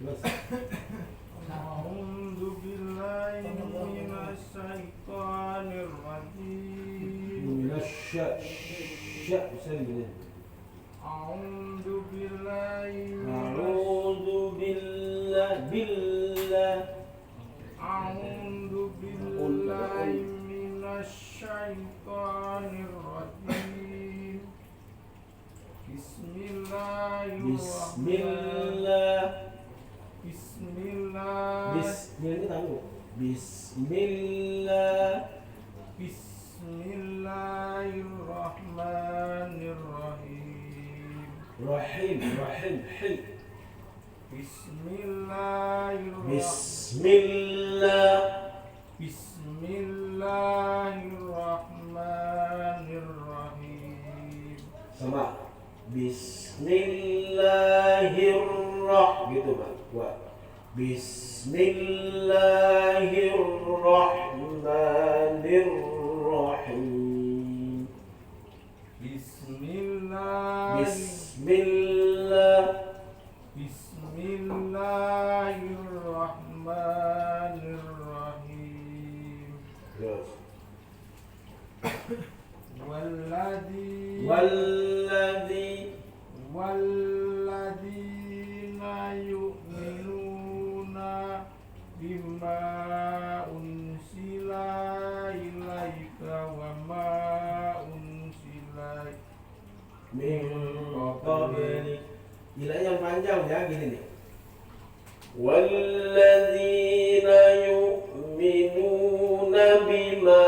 A'udzu billahi minasy syaithanir rajim. A'udzu billahi A'udzu minasy syaithanir rajim. Bismillahirrahmanirrahim. Bismillahirrahmanirrahim. Sama Bismillahirrahmanirrahim gitu Bang. Bismillahirrahmanirrahim. Bismillahirrahmanirrahim. Terus. Walladzina yu'minuna bima unsila ilaika wa ma unsila Min qablik. Gila yang panjang ya gini nih. Walladzina yu'minuna bima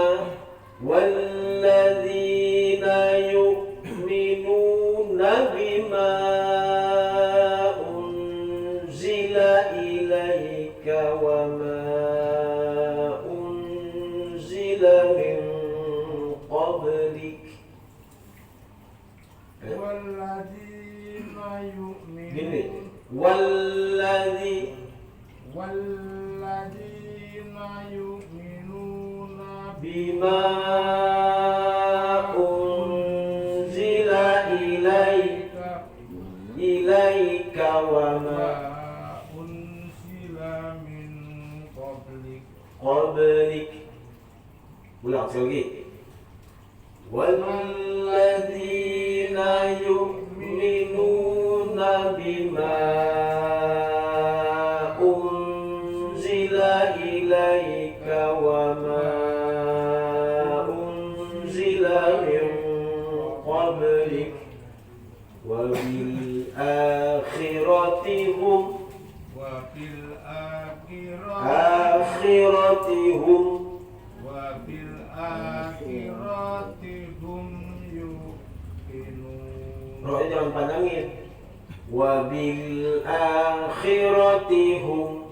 unzila ilaika wa ma unzila min qablik. Walladzina Gini, walladzina yu'minuna bima unzila ilaika wa ma unsila min qablik. Ulang sekali. Walladzina yu'minuna bima unzila ilaika wa ma unzila min qablik wa bil akhirati hum yuqinun. Rohnya jangan pandangin. Wa bil akhirati hum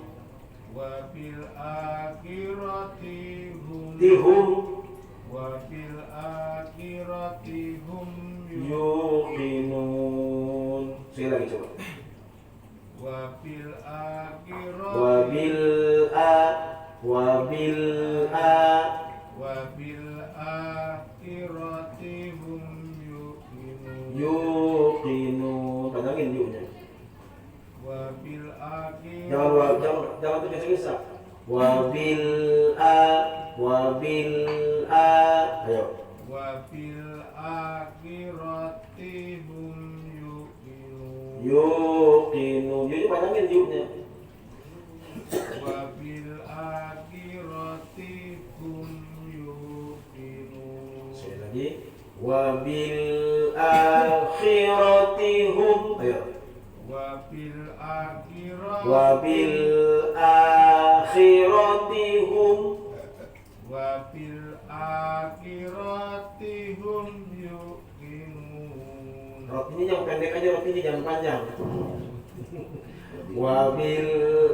yuqinun. Sekali lagi coba. Wa bil akhirati hum yuqinun. yuqinun. Pandangin yuknya. Jangan tuh bisa. Wa bil ayo. Wa fil akhirati hum yuqinun. Yuqinun. Yuknya pandangin yuknya. Wa fil akhirati hum yuqinun. Sekali lagi. Wa bil akhirati hum. Ayo. Wa fil akhirati hum yuqinun. Rotinya yang pendek aja, rotinya jangan panjang. Wa bil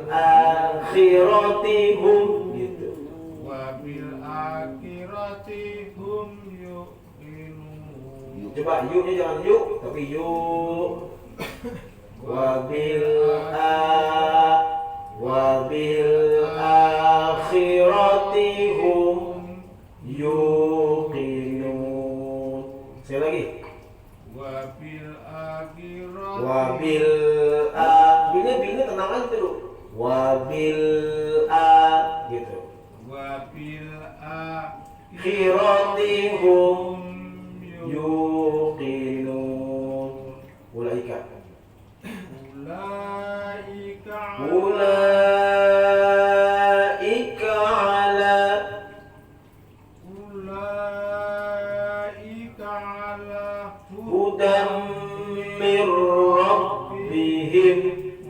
akhirati hum gitu. Wa bil akhirati hum yuqinun. Coba yuknya jangan yuk, tapi yuk. Wa bil akhirati hum yuqinun. Sekali lagi. Wa bil akhirati Wabil bilnya tenang aja dulu. wabil gitu. Wabil Akhirati hum yuqinun. Ulaika Ulaika ala hudan min rabbihim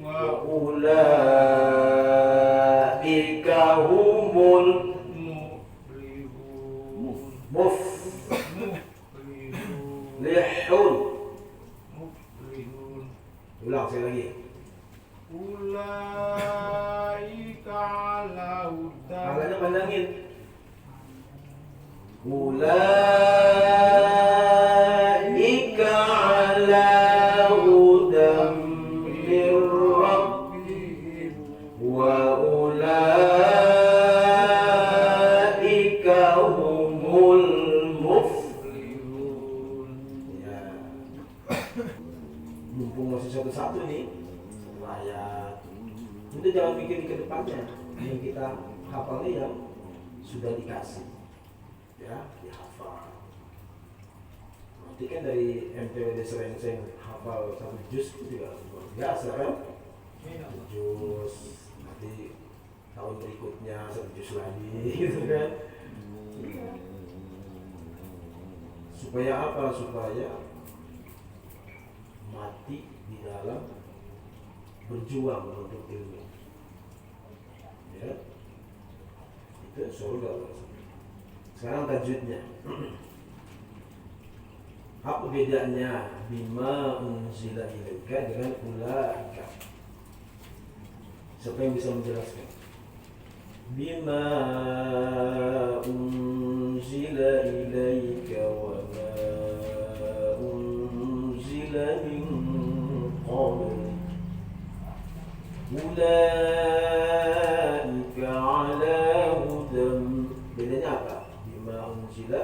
wa ulaika humul muflihun. Ulang sekali lagi. Ulaika ala hudan. Tangannya pandangin. Ulaika ala hudan min rabbihim wa ulaika humul muflihun. Ya. Mumpung masih satu-satu nih ayat, itu jangan mikir ke depannya. Yang kita hafalnya yang sudah dikasih, ya dihafal. Nanti kan dari MTWD sering hafal satu juz itu juga luar biasa kan? Satu juz, nanti tahun berikutnya satu juz lagi, gitu kan? Supaya apa? Supaya mati di dalam berjuang untuk ilmu, ya itu surga. Sekarang tajwidnya. Apa bedanya bima unzila ilaika dengan ulaika? Siapa yang bisa menjelaskan? Bima unzila ilaika wa ma unzila min qablik ulaika ala hudan. Bedanya apa? Bima unzila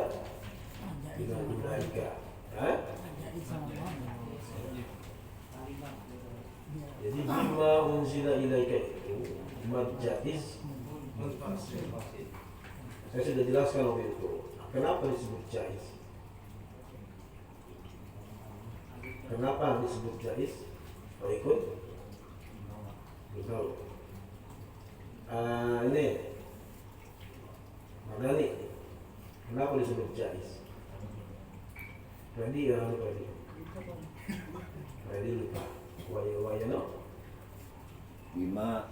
dengan ulaika. Jadi bima unzila ilaika itu mad jaiz. Saya sudah jelaskan waktu itu. Kenapa disebut jaiz? Kenapa disebut jaiz? Oh ikut? Betul. Ini Mardani. Kenapa disebut jaiz? Tadi ya lupa tadi. Tadi lupa. Waya no. Bima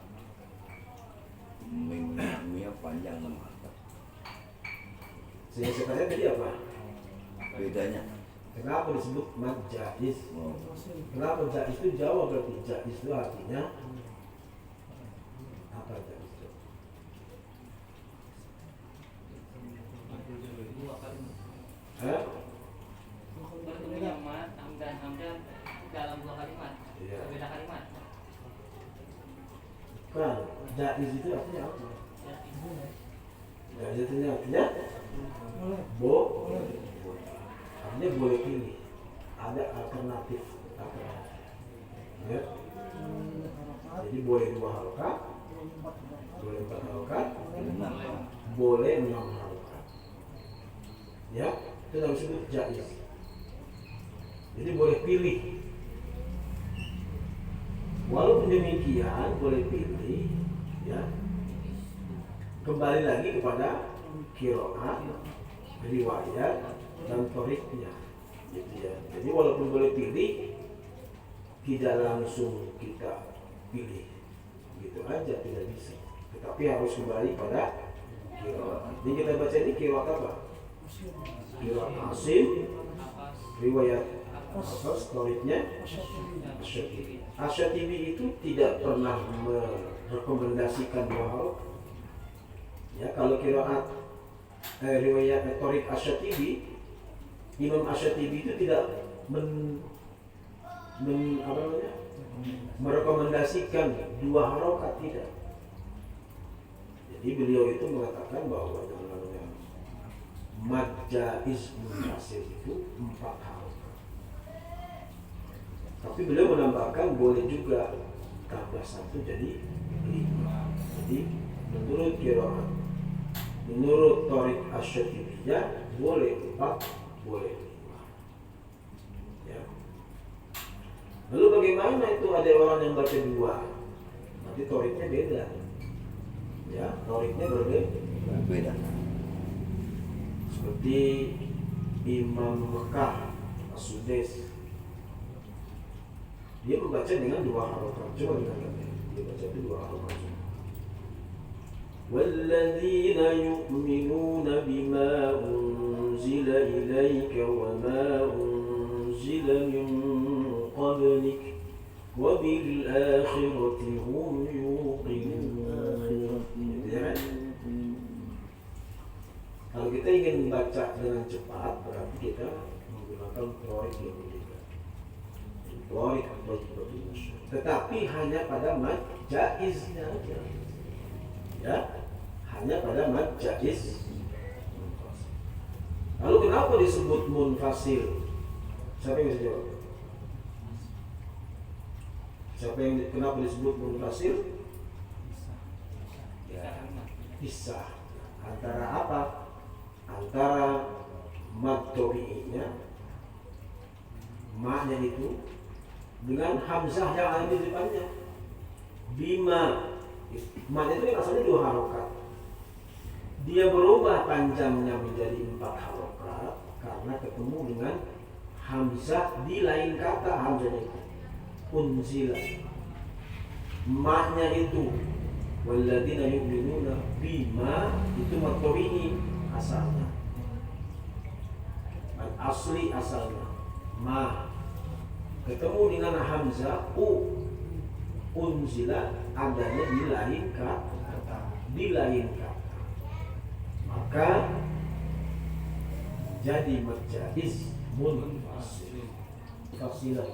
mia panjang nama. Sebenarnya tadi apa? Bedanya. Kenapa disebut mad jaiz? Oh. Kenapa jaiz itu jawab berarti jaiz itu artinya apa jaiz itu? Dalam dua kalimat, Iya. berbeda kalimat. Kan jaiz itu artinya apa? Jaiz itu artinya artinya boleh pilih, ada alternatif. Ya. Jadi boleh 2 harokat, boleh 4 harokat, Benar. boleh 6 harokat. Ya, itu yang disebut jaiz. Jadi boleh pilih. Walaupun demikian boleh pilih, ya. Kembali lagi kepada qiraat, riwayat dan thariqnya. Gitu ya. Jadi walaupun boleh pilih, tidak langsung kita pilih. Gitu aja tidak bisa. Tetapi harus kembali pada qiraat. Jadi kita baca ini qiraat apa? Qiraat Asim, riwayat Hafs, thariqnya Asy-Syatibi. Asy-Syatibi itu tidak pernah merekomendasikan 2 huruf. Ya, kalau qiraat riwayat thariq Asy-Syatibi, Imam Asy-Syatibi itu tidak merekomendasikan 2 harokat, tidak. Jadi beliau itu mengatakan bahwa yang namanya mad jaiz munfasil itu 4 harokat. Tapi beliau menambahkan boleh juga tambah 1 jadi 5 Jadi menurut qiraat, menurut Thariq Asy-Syatibiyah boleh 4, boleh 5. Ya. Lalu bagaimana itu ada orang yang baca 2? Nanti Thariqnya beda. Ya, Thariqnya Beda. seperti Imam Mekah As-Sudais. Dia membaca dengan 2 harokat. Coba kita lihat. Dia baca itu 2 harokat. وَالَّذِينَ يُؤْمِنُونَ بِمَا أُنْزِلَ إِلَيْكَ وَمَا أُنْزِلَ مِنْ قَبْلِكَ وَبِالْآخِرَةِ هُمْ يُوقِنُونَ. Kalau kita ingin membaca dengan cepat, berarti kita menggunakan Thariq yang berbeda. Thariq betul-betul masyhur. Tetapi hanya pada mad jaiznya aja. Ya, hanya pada mad jaiz. Lalu kenapa disebut munfasil? Siapa yang bisa jawab? Kenapa disebut munfasil? Ya, pisah. Antara apa? Antara mad tabi'inya, ma-nya itu, dengan hamzah yang ada di depannya. Bima, ma-nya itu kan asalnya 2 harokat. Dia berubah panjangnya menjadi 4 harokat karena ketemu dengan hamzah di lain kata. Hamzahnya itu unzila, ma-nya itu walladzina yu'minuna bima, itu mad tabi'i asalnya, asli asalnya ma, ketemu dengan hamzah unzila, adanya di lain kata, maka jadi majaz munfasil, fasilah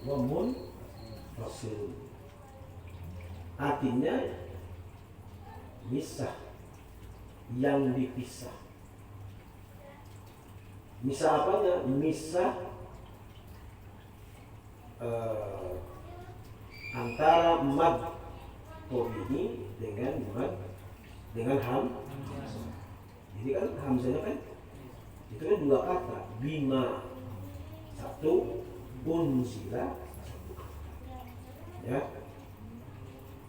wa munfasil, artinya misah, yang dipisah. Misah apanya? Misah antara mad tabi'i dengan hamzah. Jadi kan hamzahnya kan itu kan 2 kata, bima 1, unzila 1. Ya,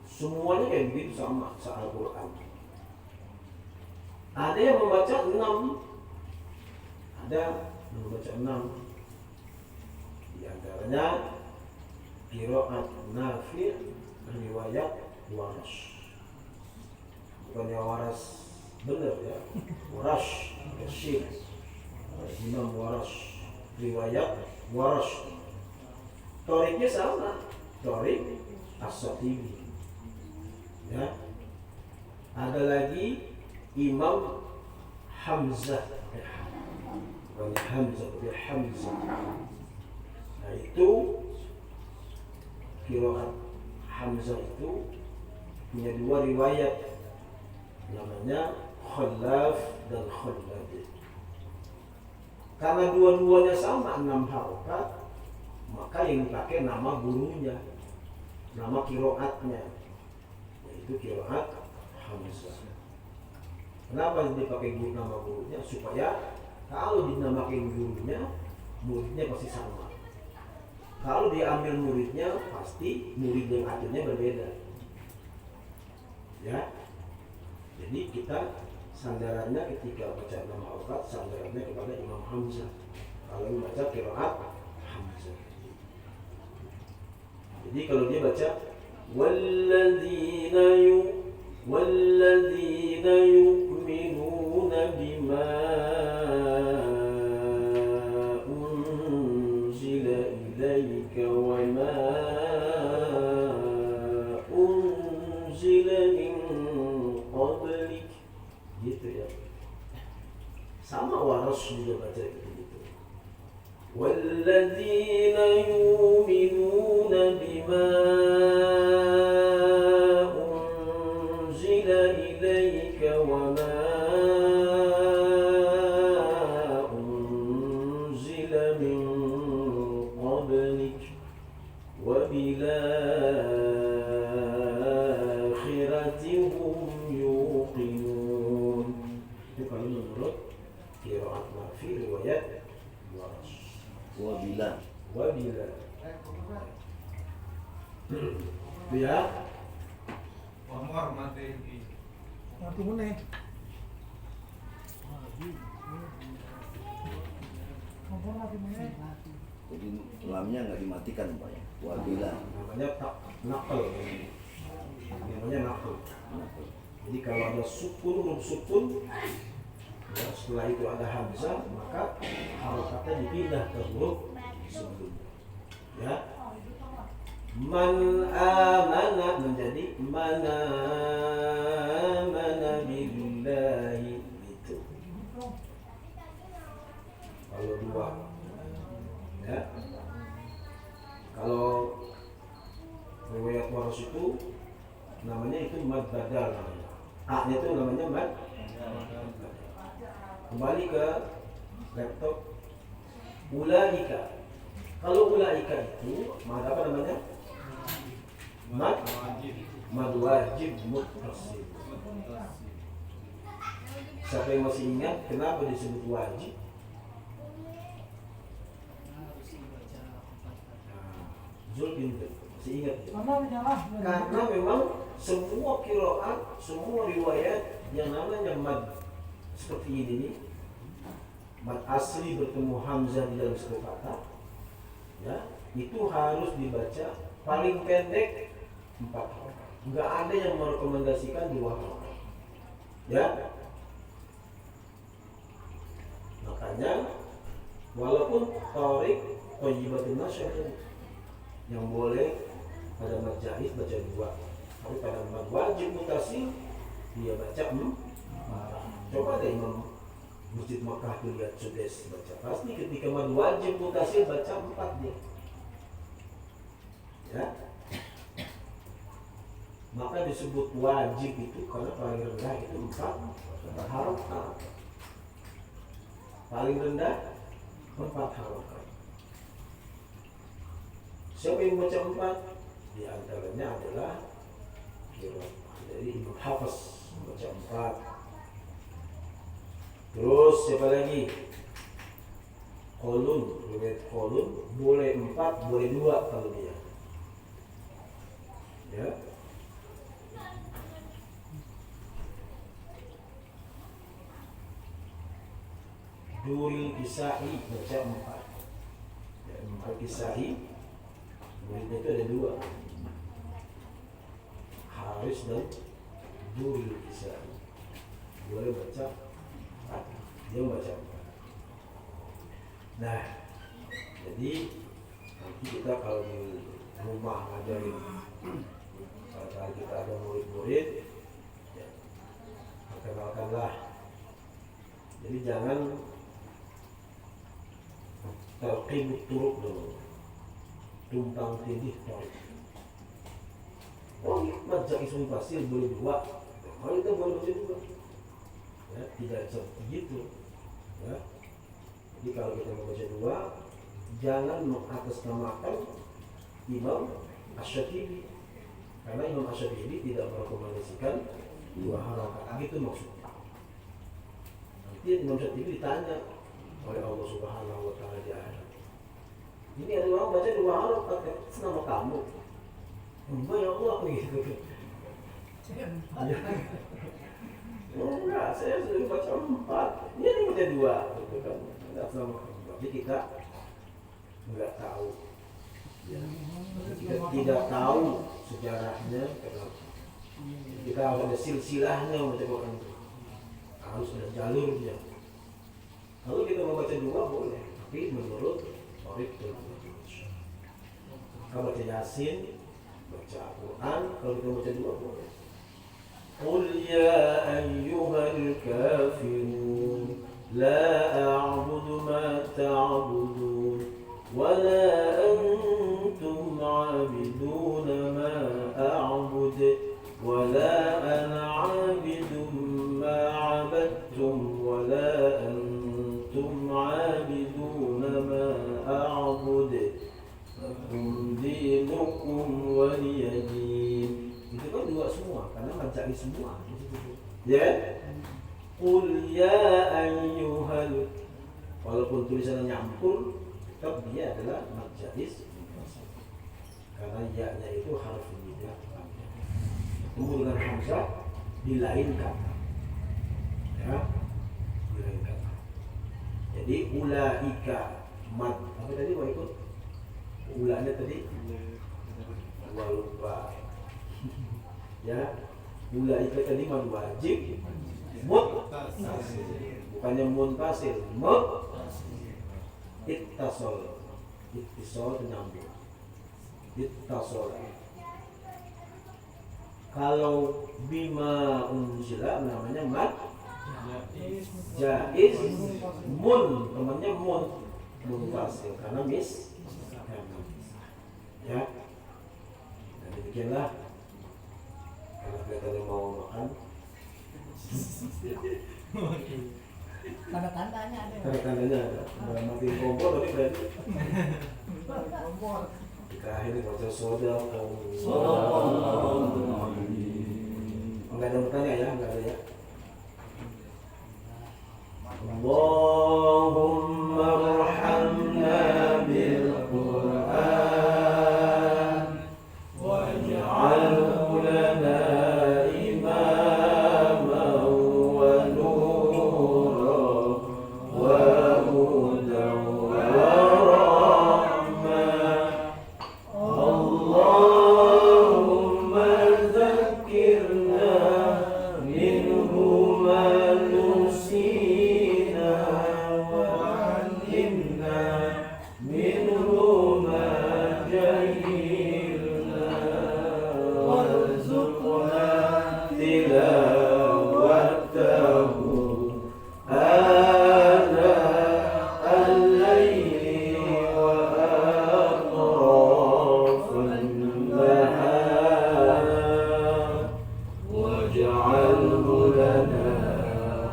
semuanya kayak begitu sama Al-Quran. Ada yang membaca 6, ada yang membaca 6. Di antaranya qiraat Nafi', riwayat Warash. Bukannya Warash benar ya, Warash Syekh Imam Warash, riwayat Warash. Thariqnya sama, Thariq As-Syatibi. Ya. Ada lagi Imam Hamzah, Hamzah. Nah itu qiraat Hamzah itu punya 2 riwayat, namanya Khallaf dan Khallad. Karena dua-duanya sama 6 harokat, maka yang dipakai nama gurunya, nama qiraatnya, yaitu qiraat Hamzah. Kenapa dipakai nama gurunya? Supaya kalau dinamakan gurunya, muridnya pasti sama. Kalau diambil muridnya, pasti murid yang akhirnya berbeda. Ya, jadi kita sandarannya ketika baca nama harokat, sandarannya kepada Imam Hamzah. Kalau membaca qiraat Hamzah. Jadi kalau dia baca walladzina yu'minuna bima unzila ilaika wa ma unzila min qablik, gitu ya. Sama Warash juga baca gitu. Walladzina yu'minuna bima إليك وما أنزل من قبلك وبالآخرة menghormati ini. Mati meneh. Mati meneh. Jadi lamnya nggak dimatikan Pak ya. Wabila. Namanya tak nakal. Namanya nakal. Jadi kalau ada sukun, huruf sukun, ya, setelah itu ada hamzah, maka harokatnya dipindah ke huruf sebelumnya. Ya. Man amana menjadi mana billahi itu. Kalau dua, ya. Kalau riwayat waras itu namanya itu mad badal namanya. A-nya itu namanya mad. Kembali ke laptop ulaika. Kalau ulaika itu mad apa namanya? Mad wajib muttasil. Siapa yang masih ingat kenapa disebut wajib? Zulkifli masih ingat ya? Karena memang semua qiraat, semua riwayat yang namanya mad seperti ini nih, mad asli bertemu hamzah di dalam satu kata, ya itu harus dibaca paling pendek 4 halaman. Enggak ada yang merekomendasikan 2 halaman. Ya. Makanya walaupun Tariq Thayyibatun Nasyr yang boleh pada mad jaiz baca 2, tapi pada mad wajib mutasil dia baca 4. Coba deh Imam Masjid Makkah tuh lihat Sudes baca, pasti ketika mad wajib mutasil baca 4 dia. Ya. Maka disebut wajib itu karena paling rendah itu 4 harokat. Paling rendah 4 harokat. Siapa yang baca 4? Di antaranya adalah Qiraat. Jadi Imam Hafiz membaca 4. Terus siapa lagi? Qalun, riwayat Qalun boleh 4, boleh 2 kalau dia. Ya. Duril Kisai baca 4. Ya, 4 Kisai muridnya itu ada 2, Haris dan Duril Kisai. Boleh baca 4, dia baca 4. Nah, jadi nanti kita kalau di rumah ngajarin, kalau kita ada murid-murid, ya, perkenalkanlah. Jadi jangan terqibut turuk dulu, tumpang tindih tarik. Oh, mad jaiz muttasil boleh 2, kalau kita boleh baca 2. Ya, tidak seperti itu. Ya. Jadi kalau kita membaca 2, jangan mengatasnamakan Imam Asy-Syatibi, karena Imam Asy-Syatibi tidak merekomendasikan 2 harokat. Gitu maksudnya. Nanti Imam Asy-Syatibi ditanya oleh Allah Subhanahu wa Ta'ala di akhirat, ini ada orang baca 2 harokat, atas nama kamu. Enggak ya Allah, gitu. Enggak, saya sudah baca 4, ini baca 2, gitu kan. Atas nama kamu. Jadi kita enggak tahu. Ya. Kita tidak tahu sejarahnya, kita harus ada silsilahnya membaca Quran itu. Harus ada jalurnya. Kalau kita mau baca 2 boleh, tapi menurut Tariq Thayyibatun. Kalau baca Yasin, baca Al-Quran, kalau kita baca 2 boleh. Qul ya ayyuhal kafirun la a'budu ma ta'budun wa la antum 'abiduna ma a'bud wa la ana 'abidun ma 'abadtum wa la antum 'abiduna ma a'bud lakum dinukum waliyadin. Itu kan 2 semua, karena bacain semua. Ya. Qul ya ayyuhal, walaupun tulisannya nyampur, tetap dia adalah mad jaiz, karena ya-nya itu harus tidak. bertemu dengan hamzah di lain kata. Ya, di lain kata. Jadi ulaika mad apa tadi Wah ikut? Ulanya tadi gua lupa. Ya, ulaika tadi mad wajib bukannya muntasil, ittasal penyambung. Ittasal. Kalau bima unzila namanya mad jaiz, mun temannya munfasil karena ya. Dan demikianlah kalau kalian mau makan Tanda-tandanya ada. tanda-tandanya ada. Mati kompor tadi berarti Kompor. dikerahin baca soda. Enggak ada bertanya ya, enggak ada ya. Allahumma arhamna bil Qur'an waj'alhu lana imaman wa nuran wa hudan wa rahmah. Allahumma zakkirna minhu ma nusina wa 'allimna minhu ma jahilna warzuqna tilawatahu ana al-layli wa atrafan nahar waj'alhu lana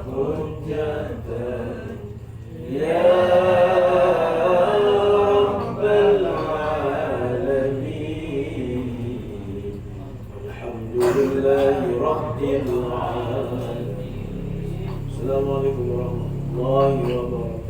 hujjatan ya rabbal alamin. Alhamdulillahi rabbil alamin. Assalamualaikum warahmatullahi wabarakatuh.